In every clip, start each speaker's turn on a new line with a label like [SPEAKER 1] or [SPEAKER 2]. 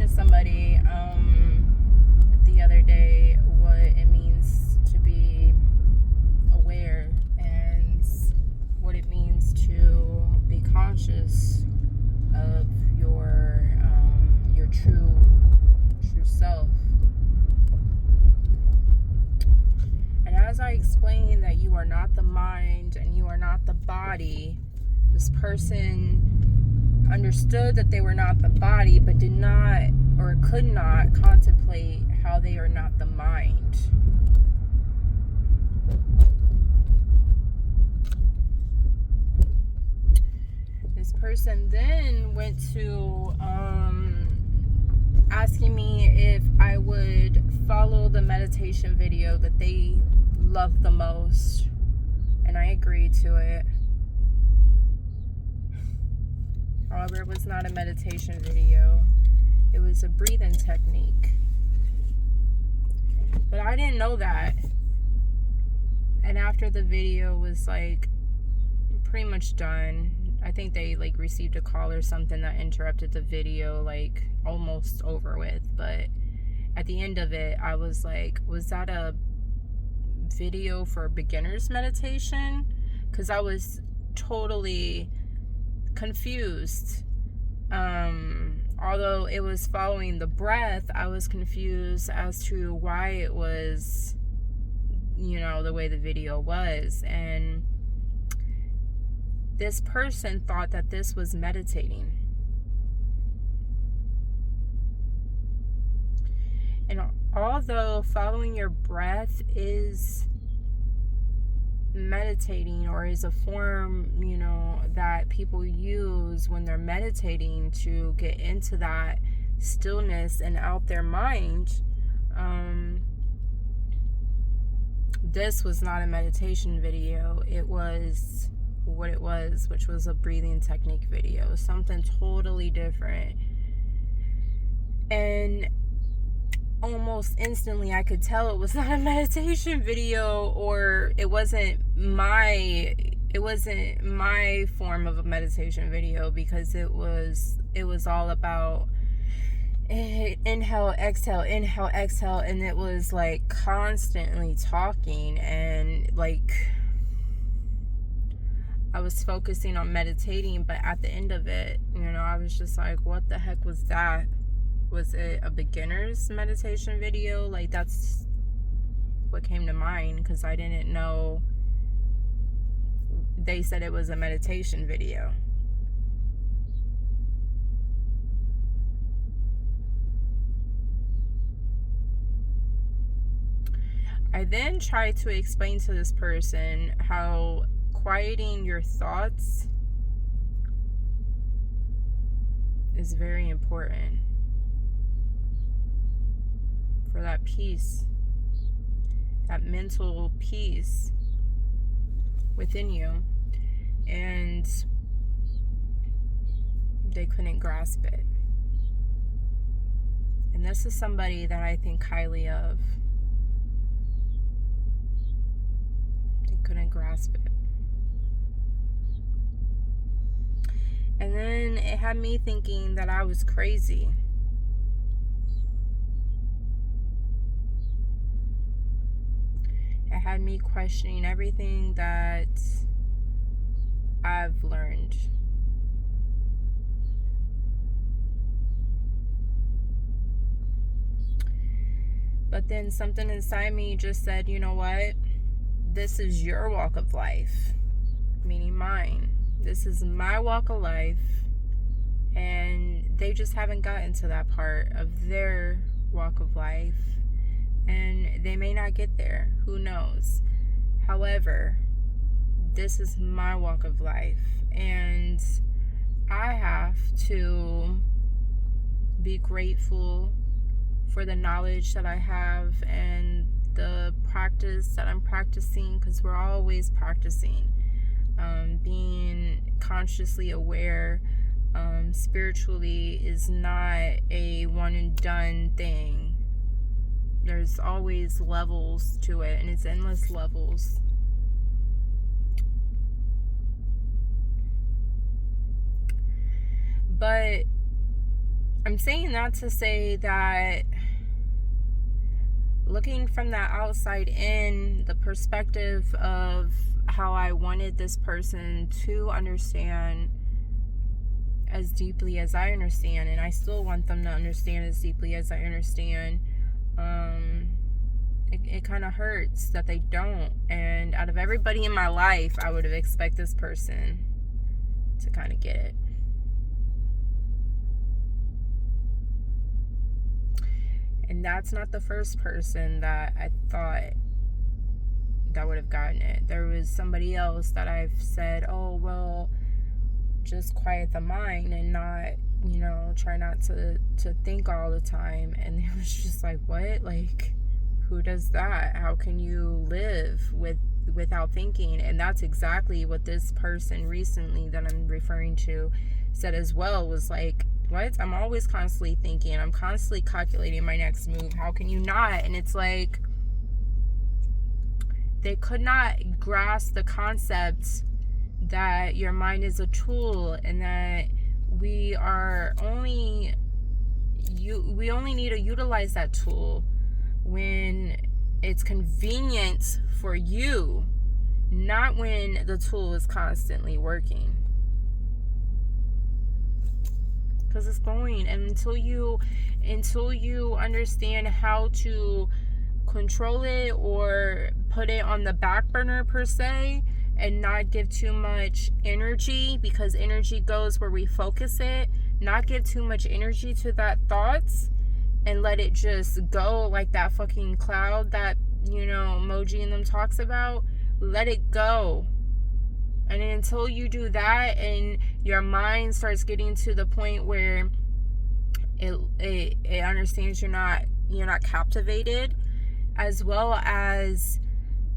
[SPEAKER 1] to somebody the other day what it means to be aware and what it means to be conscious of your true self. And as I explained that you are not the mind and you are not the body, this person understood that they were not the body, but did not or could not contemplate how they are not the mind. This person then went to asking me if I would follow the meditation video that they love the most, and I agreed to it. However, it was not a meditation video. It was a breathing technique. But I didn't know that. And after the video was pretty much done, I think they received a call or something that interrupted the video, almost over with. But at the end of it, I was like, was that a video for beginners meditation? Because I was totally confused. Although it was following the breath, I was confused as to why it was, the way the video was. And this person thought that this was meditating. And although following your breath is meditating, or is a form, that people use when they're meditating to get into that stillness and out their mind, this was not a meditation video. It was what it was, which was a breathing technique video, something totally different. And almost instantly I could tell it was not a meditation video, or it wasn't my form of a meditation video, because it was all about inhale, exhale, and it was constantly talking, and I was focusing on meditating, but at the end of it, I was just like, what the heck was that? Was it a beginner's meditation video? That's what came to mind, because I didn't know they said it was a meditation video. I then tried to explain to this person how quieting your thoughts is very important for that peace, that mental peace within you. And they couldn't grasp it. And this is somebody that I think highly of. They couldn't grasp it. And then it had me thinking that I was crazy. It had me questioning everything that I've learned. But then something inside me just said, you know what? This is your walk of life, meaning mine. This is my walk of life, and they just haven't gotten to that part of their walk of life, and they may not get there. Who knows? However, this is my walk of life, and I have to be grateful for the knowledge that I have and the practice that I'm practicing, because we're always practicing. Being consciously aware spiritually is not a one and done thing. There's always levels to it, and it's endless levels. But I'm saying that to say that looking from the outside in, the perspective of how I wanted this person to understand as deeply as I understand, and I still want them to understand as deeply as I understand, it kind of hurts that they don't. And out of everybody in my life, I would have expected this person to kind of get it. And that's not the first person that I thought that would have gotten it. There was somebody else that I've said, oh, well, just quiet the mind and not, try not to think all the time. And it was just like, what? Like, who does that? How can you live without thinking? And that's exactly what this person recently that I'm referring to said as well, was like, what? I'm always constantly thinking. I'm constantly calculating my next move. How can you not? And it's like, they could not grasp the concept that your mind is a tool, and that we only need to utilize that tool when it's convenient for you, not when the tool is constantly working. Because it's going, and until you understand how to control it or put it on the back burner per se, and not give too much energy, because energy goes where we focus it, not give too much energy to that thoughts, and let it just go like that fucking cloud that emoji and them talks about. Let it go. And until you do that, and your mind starts getting to the point where it understands you're not captivated, as well as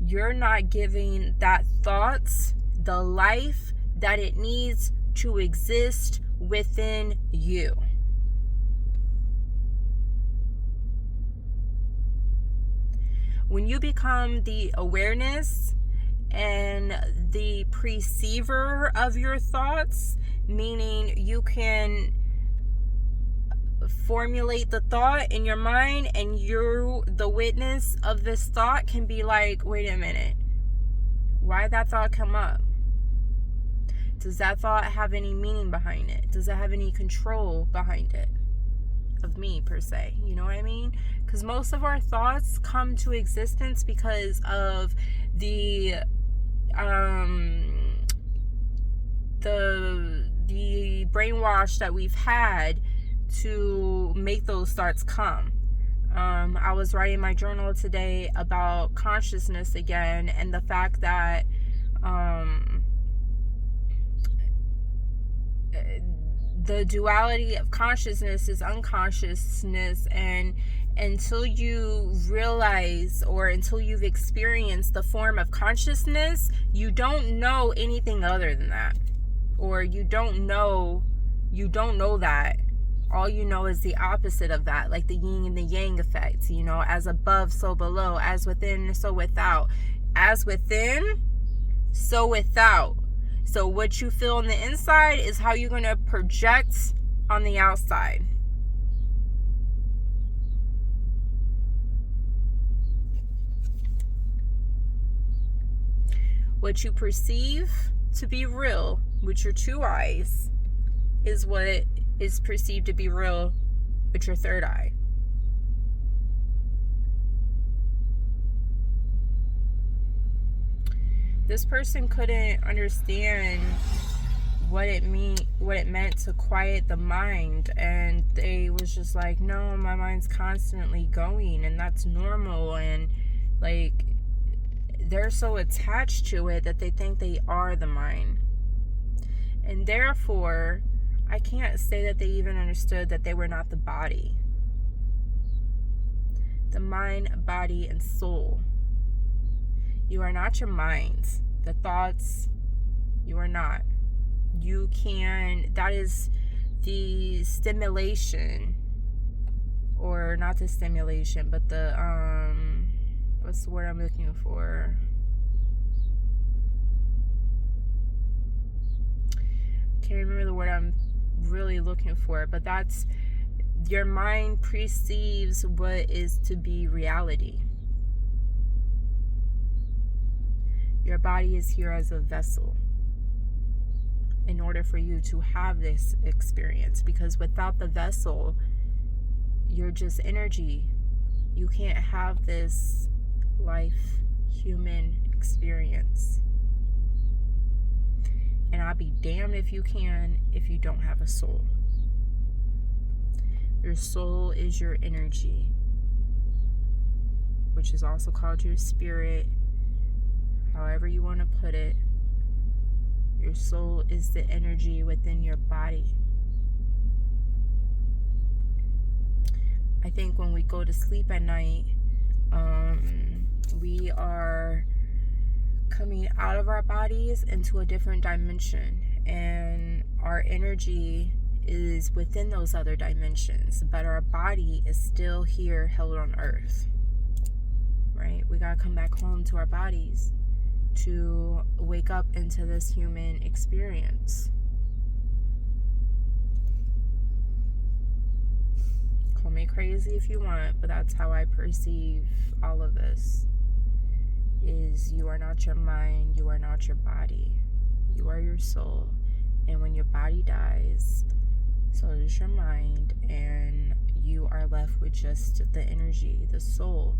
[SPEAKER 1] you're not giving that thoughts the life that it needs to exist within you. When you become the awareness and the perceiver of your thoughts, meaning you can formulate the thought in your mind, and you, the witness of this thought, can be like, wait a minute, why did that thought come up? Does that thought have any meaning behind it? Does it have any control behind it of me per se? You know what I mean? Because most of our thoughts come to existence because of the brainwash that we've had to make those thoughts come. I was writing my journal today about consciousness again, and the fact that the duality of consciousness is unconsciousness, and until you realize, or until you've experienced the form of consciousness, you don't know anything other than that, or you don't know that. All you know is the opposite of that, like the yin and the yang effect, as above, so below, as within, so without, as within, so without. So what you feel on the inside is how you're going to project on the outside. What you perceive to be real with your two eyes is what is perceived to be real with your third eye. This person couldn't understand what it meant to quiet the mind, and they was just like, no, my mind's constantly going, and that's normal. And like, they're so attached to it that they think they are the mind, and therefore I can't say that they even understood that they were not the body. The mind, body, and soul. You are not your mind. The thoughts, you are not. You can, that is the stimulation, or not the stimulation, but the, what's the word I'm looking for? Can't remember the word I'm really looking for, but that's Your mind perceives what is to be reality. Your body is here as a vessel in order for you to have this experience, because without the vessel, you're just energy. You can't have this life, human experience. And I'll be damned if you can if you don't have a soul. Your soul is your energy, which is also called your spirit, however you want to put it. Your soul is the energy within your body. I think when we go to sleep at night, we are coming out of our bodies into a different dimension, and our energy is within those other dimensions, but our body is still here, held on earth, right? We gotta come back home to our bodies to wake up into this human experience. Call me crazy if you want, but that's how I perceive all of this. Is you are not your mind, you are not your body, you are your soul. And when your body dies, so does your mind, and you are left with just the energy, the soul.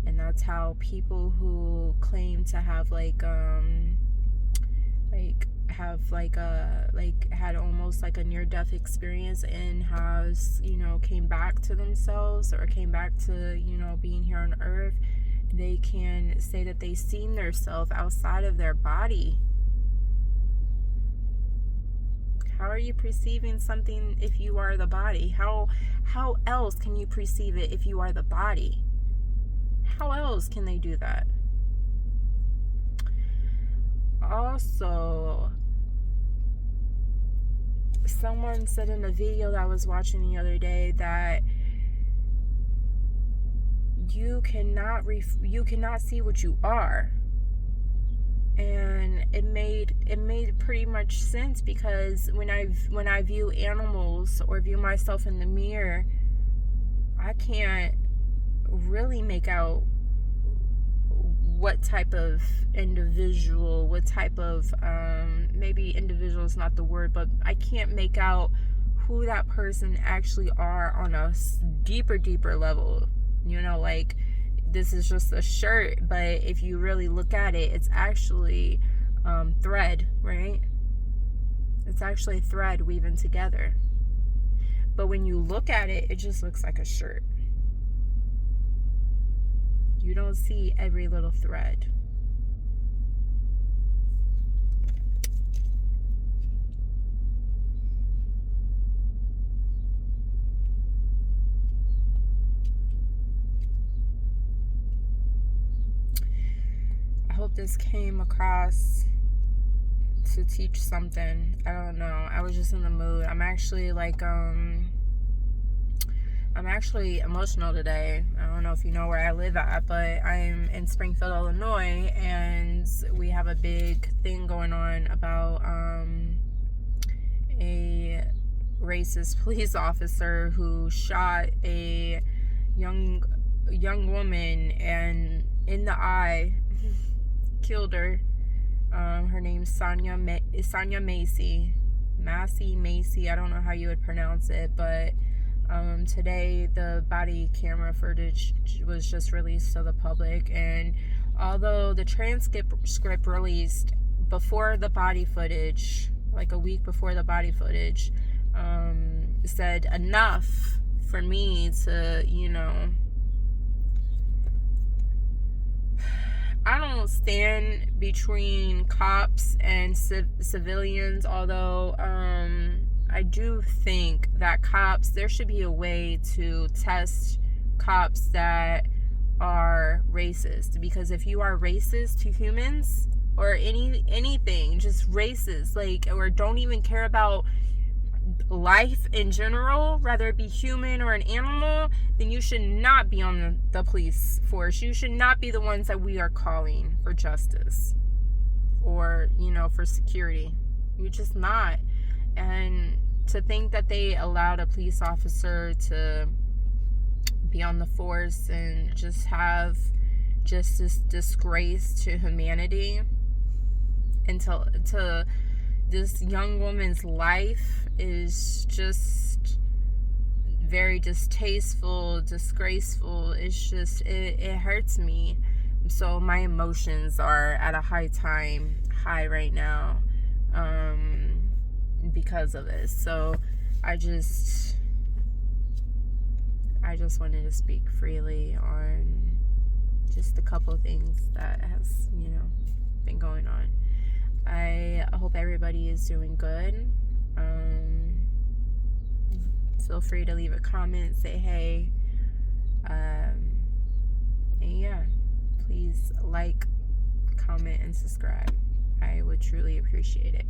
[SPEAKER 1] And that's how people who claim to have had almost like a near-death experience and has, came back to themselves or came back to, being here on earth, they can say that they've seen themselves outside of their body. How are you perceiving something if you are the body? How else can you perceive it if you are the body? How else can they do that? Also, someone said in a video that I was watching the other day that you cannot see what you are. And it made pretty much sense, because when I view animals or view myself in the mirror, I can't really make out what type of individual, what type of maybe individual is not the word, but I can't make out who that person actually are on a deeper level. Like, this is just a shirt, but if you really look at it, it's actually thread, right? It's actually thread weaving together. But when you look at it, it just looks like a shirt. You don't see every little thread. I hope this came across to teach something. I don't know. I was just in the mood. I'm actually emotional today. I don't know if you know where I live at, but I'm in Springfield, Illinois, and we have a big thing going on about a racist police officer who shot a young woman and in the eye, killed her. Her name's Sonya Macy. Macy. I don't know how you would pronounce it, but today the body camera footage was just released to the public, and although the transcript released before the body footage, like a week before the body footage, said enough for me to, I don't stand between cops and civilians, although I do think that there should be a way to test cops that are racist, because if you are racist to humans or anything, just racist, or don't even care about life in general, whether it be human or an animal, then you should not be on the police force. You should not be the ones that we are calling for justice or, for security. You're just not. And to think that they allowed a police officer to be on the force and just have just this disgrace to humanity, and to this young woman's life is just very distasteful, disgraceful. It's just, it hurts me. So my emotions are at a high right now, because of this. So I just wanted to speak freely on just a couple things that has, been going on. I hope everybody is doing good. Feel free to leave a comment, say hey, and yeah, please like, comment, and subscribe. I would truly appreciate it.